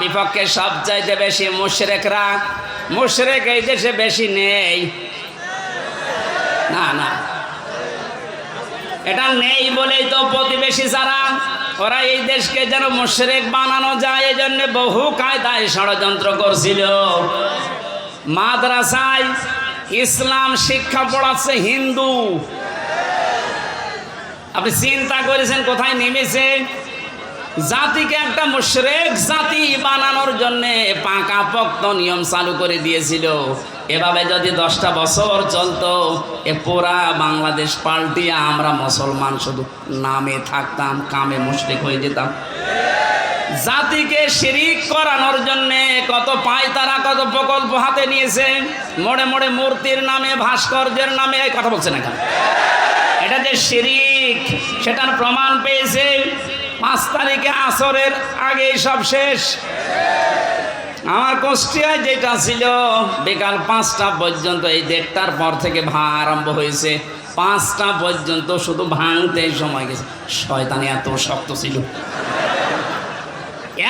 বিপক্ষে সবচাইতে বেশি মুশরিকরা। মুশরিক এই দেশে বেশি নেই, না না, এটা নেই বলেই তো প্রতিবেশী যারা ওরা এই দেশকে যেন মুশরিক বানানো যায় এই জন্য বহু কায়দায় ষড়যন্ত্র করছিল। মাদ্রাসায় ইসলাম শিক্ষা পড়াচ্ছে হিন্দু। আপনি চিন্তা করেছেন কোথায় নেমেছে? জাতিকে একটা মুশরিক জাতি বানানোর জন্য পাকাপোক্ত নিয়ম চালু করে দিয়েছিল। এভাবে যদি 10টা বছর চলতো, এ পুরা বাংলাদেশ পাল্টিয়ে আমরা মুসলমান শুধু নামে থাকতাম, কামে মুশরিক হয়ে যেতাম। জাতিকে শিরিক করানোর জন্য কত পায়তারা, কত প্রকল্প হাতে নিয়েছে। মোড়ে মোড়ে মূর্তির নামে, ভাস্কর্যের নামে এই কথা বলছে না কেন? এটা যে শিরিক সেটার প্রমাণ পেয়েছে। 5 তারিখে আসরের আগে সব শেষ। আমার কুষ্টিয়ায় যেটা ছিল বিকাল 5টা পর্যন্ত, এই 1:30টার পর থেকে আরম্ভ হয়েছে, 5টা পর্যন্ত শুধু ভাঙতে সময় গেছে। শয়তানি এত শক্ত ছিল,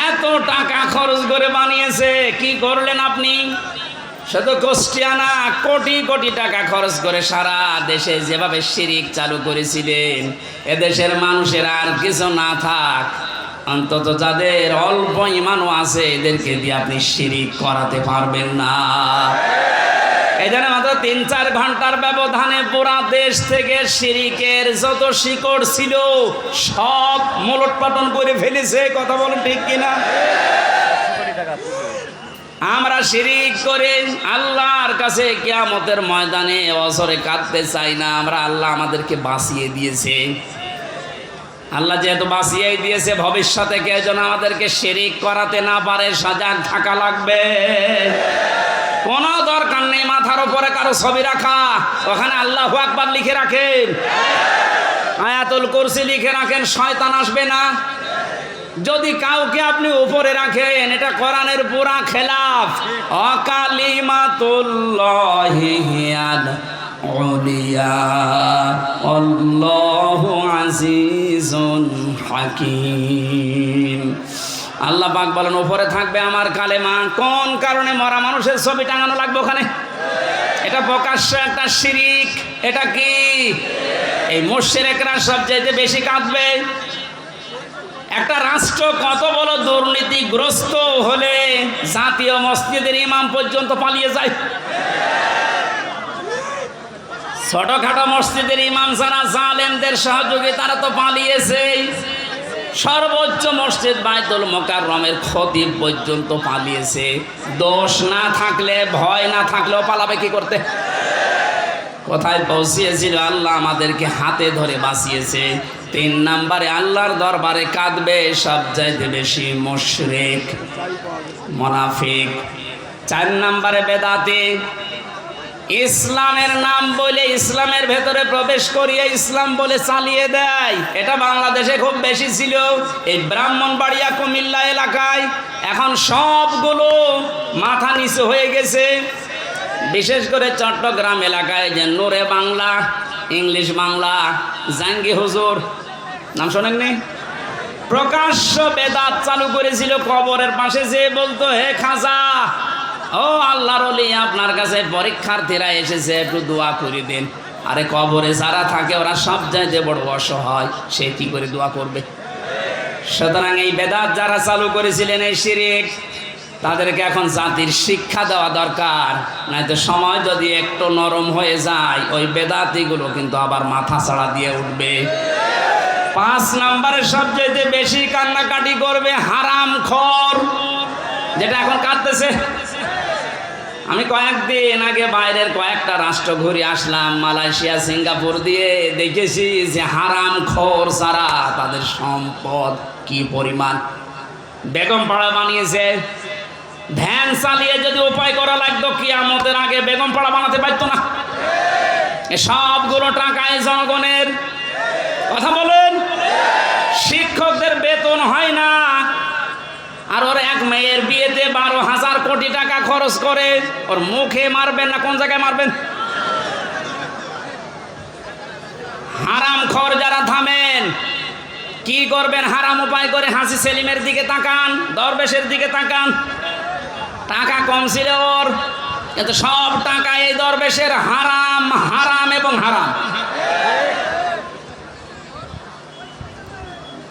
এত টাকা খরচ করে বানিয়েছে। কি করলেন আপনি? শুধু কুষ্টিয়া না, কোটি কোটি টাকা খরচ করে সারা দেশে যেভাবে শিরিক চালু করেছিলেন, এদেশের মানুষের আর কিছু না থাক, অন্তত যাদের অল্প ইমানও আছে এদেরকে দিয়ে আপনি শিরিক করাতে পারবেন না। এই জন্য মাত্র 3-4 ঘন্টার ব্যবধানে পুরা দেশ থেকে শিরিকের যত শিকড় ছিল সব মোলটপাটন করে ফেলেছে। কথা বলেন ঠিক কিনা? আমরা শিরিক করে আল্লাহর কাছে কিয়ামতের ময়দানে অজরে কাঁদতে চাই না। আমরা আল্লাহ আমাদেরকে বাঁচিয়ে দিয়েছে। আল্লাহ যেহেতু বাঁচিয়ে দিয়েছে, ভবিষ্যতে কেউ যেন আমাদেরকে শিরিক করাতে না পারে সজাগ থাকা লাগবে। কোনো দরকার নেই মাথার উপরে কারো ছবি রাখা, ওখানে আল্লাহু আকবার লিখে রাখেন, আয়াতুল কুরসি লিখে রাখেন, শয়তান আসবে না। যদি কাউকে আপনি উপরে রাখেন, এটা কোরআনের পুরা খেলাফ। অকালিমাতুল্লাহি হিয়াল উলিয়া আল্লাহু আজিজুন হাকীম। আল্লাহ পাক বলেন উপরে থাকবে আমার কালেমা। কোন কারণে মরা মানুষের ছবি টাঙানো লাগবে ওখানে? এটা প্রকাশ্য একটা শিরিক। এটা কি? এই মুশরিকরা সবচাইতে বেশি কাঁদবে। একটা রাষ্ট্র কত বড় দুর্নীতিগ্রস্ত হলে জাতীয় মসজিদের ইমাম পর্যন্ত পালিয়ে যায়। ছোটখাটো মসজিদের ইমাম যারা জালেমদের সহযোগী তারা তো পালিয়েছে। সর্বোচ্চ মসজিদ বাইতুল মুকাররমের খতিব পর্যন্ত পালিয়েছে। দোষ না থাকলে, ভয় না থাকলেও পালাবে কি করতে? কোথায় পৌঁছিয়েছিল? আল্লাহ আমাদেরকে হাতে ধরে বাঁচিয়েছে। 3 নম্বরে আল্লাহর দরবারে কাঁদবে সবচাইতে বেশি মুশরিক, মুনাফিক। 4 নম্বরে বেদাতি। ইসলামের নাম বলে ইসলামের ভেতরে প্রবেশ করিয়ে ইসলাম বলে চালিয়ে দেয়। এটা বাংলাদেশে খুব বেশি ছিল। এই ব্রাহ্মণবাড়িয়া, কুমিল্লা এলাকায় এখন সবগুলো মাথা নিচু হয়ে গেছে। বিশেষ করে চট্টগ্রাম এলাকায় যে নূরে বাংলা, ইংলিশ বাংলা, জাঙ্গি হুজুর নাম শোনেননি? প্রকাশ্য বেদাত চালু করেছিল। কবরের পাশে যে বলতো, হে খাজা, ও আল্লাহর ওলি, আপনার কাছে পরীক্ষার্থীরা এসেছে, একটু দোয়া করে দেন। আরে কবরে যারা থাকে ওরা সব চাইতে বড় অসহায়, সে কি করে দোয়া করবে? সুতরাং এই বেদাত যারা চালু করেছিলেন, এই শিরিক, তাদেরকে এখন জাতির শিক্ষা দেওয়া দরকার। নয়তো সময় যদি একটু নরম হয়ে যায়, ওই বেদাতিগুলো কিন্তু আবার মাথা ছাড়া দিয়ে উঠবে। 5 নম্বরে সবচেয়ে বেশি কান্নাকাটি করবে হারামখোর, যেটা এখন কাঁদতেছে। আমি কয়েকদিন আগে বাইরের কয়েকটা রাষ্ট্র ঘুরে আসলাম, মালয়েশিয়া, সিঙ্গাপুর দিয়ে, দেখেছি যে হারামখোর যারা, তাদের সম্পদ কি পরিমাণ। বেগম পাড়া বানিয়েছে। ভ্যান চালিয়ে যদি উপায় করা লাগতো, কিয়ামতের আগে বেগম পাড়া বানাতে পারতো না। সবগুলো টাকায় জনগণের। কথা বলেন। শিক্ষকদের বেতন হয় না, আর ওর এক মেয়ের বিয়েতে 12,000 কোটি টাকা খরচ করে। ওর মুখে মারবেন না কোন জায়গায় মারবেন? হারামখোর যারা থামেন। কি করবেন? হারাম উপায় করে হাসি সেলিমের দিকে তাকান, দরবেশের দিকে তাকান। টাকা কম ছিল ওর, কিন্তু সব টাকা এই দরবেশের হারাম, হারাম এবং হারাম।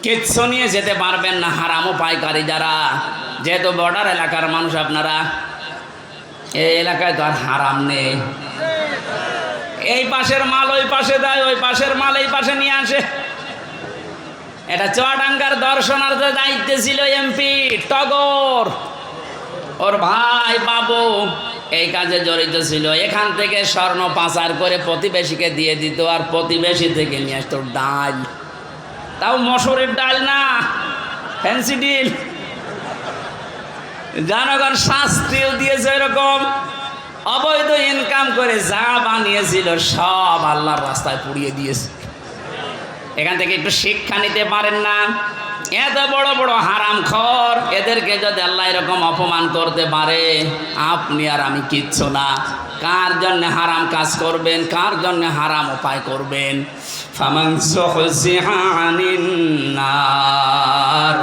কিচ্ছু নিয়ে যেতে পারবেন না হারাম উপায়কারী যারা। যেহেতু বর্ডার এলাকার মানুষ আপনারা, এই এলাকায় তো আর হারাম নেই। এই পাশের মাল ওই পাশে দেয়, ওই পাশের মাল এই পাশে নিয়ে আসে। এটা চুয়াডাঙ্গার দর্শনার্থীর দায়িত্বে ছিল এমপি টগর, ওর ভাই বাবু এই কাজে জড়িত ছিল। এখান থেকে স্বর্ণ পাচার করে প্রতিবেশীকে দিয়ে দিত, আর প্রতিবেশী থেকে নিয়ে আসতো ডাল, তাও মসুরের ডাল না, ফ্যান্সি ডিল। জনগণ শাস্তিও দিয়েছে এরকম। অবৈধ ইনকাম করে যা বানিয়েছিল সব আল্লাহর রাস্তায় পুড়িয়ে দিয়েছে। এখান থেকে একটু শিক্ষা নিতে পারেন না? এত বড় বড় হারামখোর, এদেরকে যদি আল্লাহ এরকম অপমান করতে পারে, আপনি আর আমি কিচ্ছু না। কার জন্য হারাম কাজ করবেন, কার জন্য হারাম উপায় করবেন? ফামান যুহজিহা আনিন নার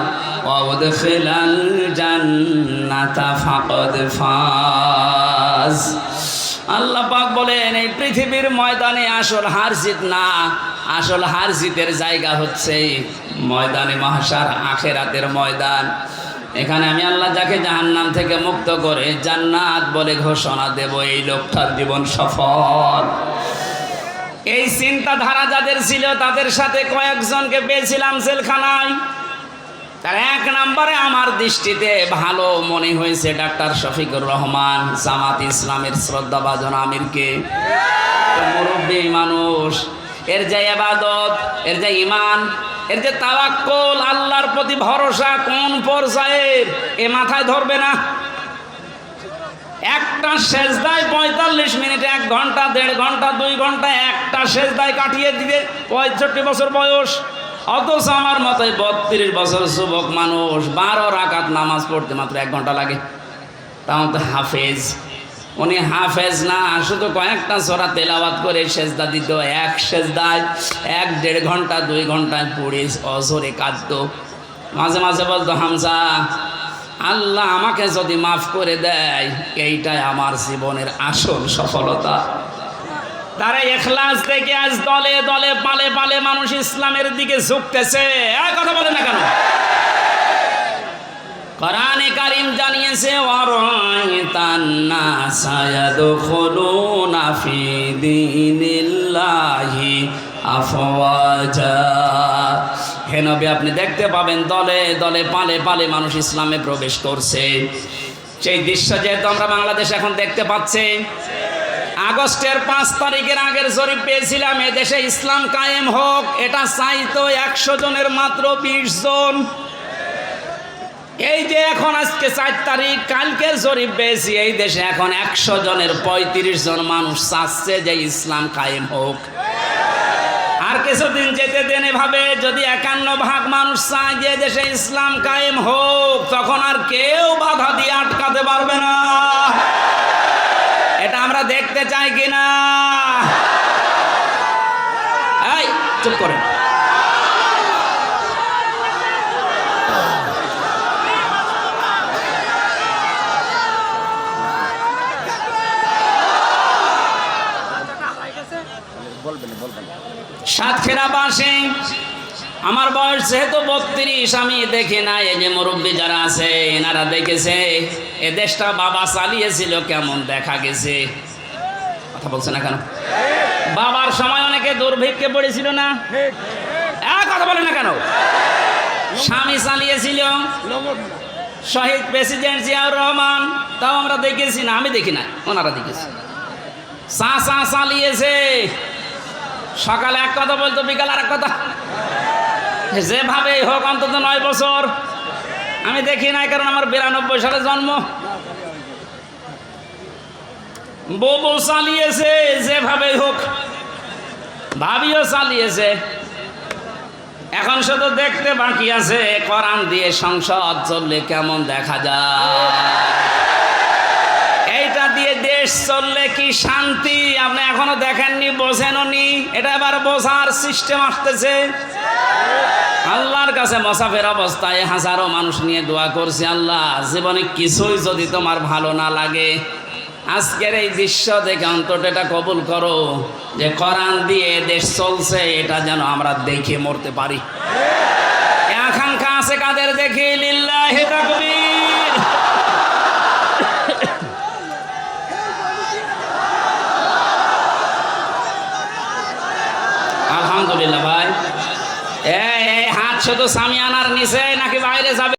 ওয়া উদখিলাল জান্নাতা ফাকাদ ফাজ। আল্লাহ পাক বলেন, এই পৃথিবীর ময়দানে আসল হার জিত না, আসল হার জিতের জায়গা হচ্ছে ময়দানে মাহশার, আখিরাতের ময়দান। এখানে আমি আল্লাহ যাকে জাহান্নাম থেকে মুক্ত করে জান্নাত বলে ঘোষণা দেব, এই লোকটার জীবন সফল। এই চিন্তাধারা যাদের ছিল তাদের সাথে কয়েকজনকে পেয়েছিলাম জেলখানায়। তার এক নম্বরে আমার দৃষ্টিতে ভালো মনে হয়েছে ডাক্তার শফিকুর রহমান, জামাত ইসলামের শ্রদ্ধাভাজন আমিরকে। মুরব্বী মানুষ, এর যে ইবাদত, এর যে ঈমান, এর যে তাওয়াক্কুল, আল্লাহর প্রতি ভরসা কোন পর্যায়ের এ মাথায় ধরবে না। একটা সেজদায় 45 মিনিট, 1 ঘন্টা, 1.5 ঘন্টা, 2 ঘন্টা একটা সেজদায় কাটিয়ে দিবে, 65 বছর বয়স। অথচ আমার মতোই 32 বছর যুবক মানুষ 12 রাকাত নামাজ পড়তে মাত্র 1 ঘন্টা লাগে। তাও তো হাফেজ। উনি হাফেজ না, শুধু কয়েকটা সূরা তেলাওয়াত করে সেজদা দিত। এক সেজদায় 1-1.5 ঘন্টা, 2 ঘন্টায় পড়ে অজরে কাঁদতো। মাঝে মাঝে বলতো, হামজা, আল্লাহ আমাকে যদি মাফ করে দেয়, এইটাই আমার জীবনের আসল সফলতা। তারা ইখলাস থেকে আজ দলে দলে পালে পালে মানুষ ইসলামের দিকে ঝুঁকতেছে। কথা বলে না কেন? কোরআনে কারীম জানিয়েছে, ওয়ারাইতান নাসা ইয়াদখুলুনা ফি দীনিল্লাহি আফওয়াজা। হে নবী, আপনি দেখতে পাবেন দলে দলে পালে পালে মানুষ ইসলামে প্রবেশ করছে। সেই দৃশ্য যেহেতু আমরা বাংলাদেশ এখন দেখতে পাচ্ছি। আগস্টের 5 তারিখের আগের জরিপ পেয়েছিলাম, এদেশে ইসলাম কায়েম হোক, এটা চাইতো 100 জনের মাত্র 20 জন। এই যে এখন আজকে 4 তারিখ, কালকের জরিপ পেয়েছি, এই দেশে এখন 100 জনের 35 জন মানুষ চাচ্ছে যে ইসলাম কায়েম হোক। আর কিছুদিন যেতে দেন এভাবে, যদি 51% মানুষ চায় যে দেশে ইসলাম কায়েম হোক, তখন আর কেউ বাধা দিয়ে আটকাতে পারবে না। এটা আমরা দেখতে চাই কিনা? এই চুপ করেন। সাতক্ষীরাবাসী, আমার বয়স যেহেতু 32, আমি দেখি না। এই যে মুরব্বী যারা আছে এনারা দেখেছে এ দেশটা বাবা চালিয়েছিল, কেমন দেখা গেছে। কথা বলছে না কেন? বাবার সময় অনেকে দুর্ভিক্ষে পড়েছিল না? কথা বলে না কেন? স্বামী চালিয়েছিল, শহীদ প্রেসিডেন্ট জিয়াউর রহমান, তাও আমরা দেখেছি না? আমি দেখি না, ওনারা দেখেছি। চাচা চালিয়েছে, সকালে এক কথা বলতো, বিকাল আর এক কথা। যেভাবে হোক অন্তত 9 বছর আমি দেখি নাই, কারণ আমার 92 সালে জন্ম। বউ চালিয়েছে, যেভাবে হোক। ভাবিও চালিয়েছে। এখন শুধু দেখতে বাকি আছে, কোরআন দিয়ে সংসদ চললে কেমন দেখা যায়, এইটা দিয়ে দেশ চললে কি শান্তি আপনি এখনো দেখেননি, বোঝেননি, এটা এবার বোঝার সিস্টেম আসতেছে। আল্লাহর কাছে মোসাফের অবস্থায় হাজারো মানুষ নিয়ে দোয়া করছি, আল্লাহ জীবনে কিছুই যদি তোমার ভালো না লাগে, আজকের এই দৃশ্য দেখে অন্তত এটা কবুল করো যে কোরআন দিয়ে দেশ চলছে, এটা যেন আমরা দেখে মরতে পারি। আকাঙ্ক্ষা আছে কাদের? দেখি লিল্লাহি তাকবীর। আলহামদুলিল্লাহ ভাই। এই হাত শুধু সামিয়ানার নিচে নাকি বাইরে যাবে?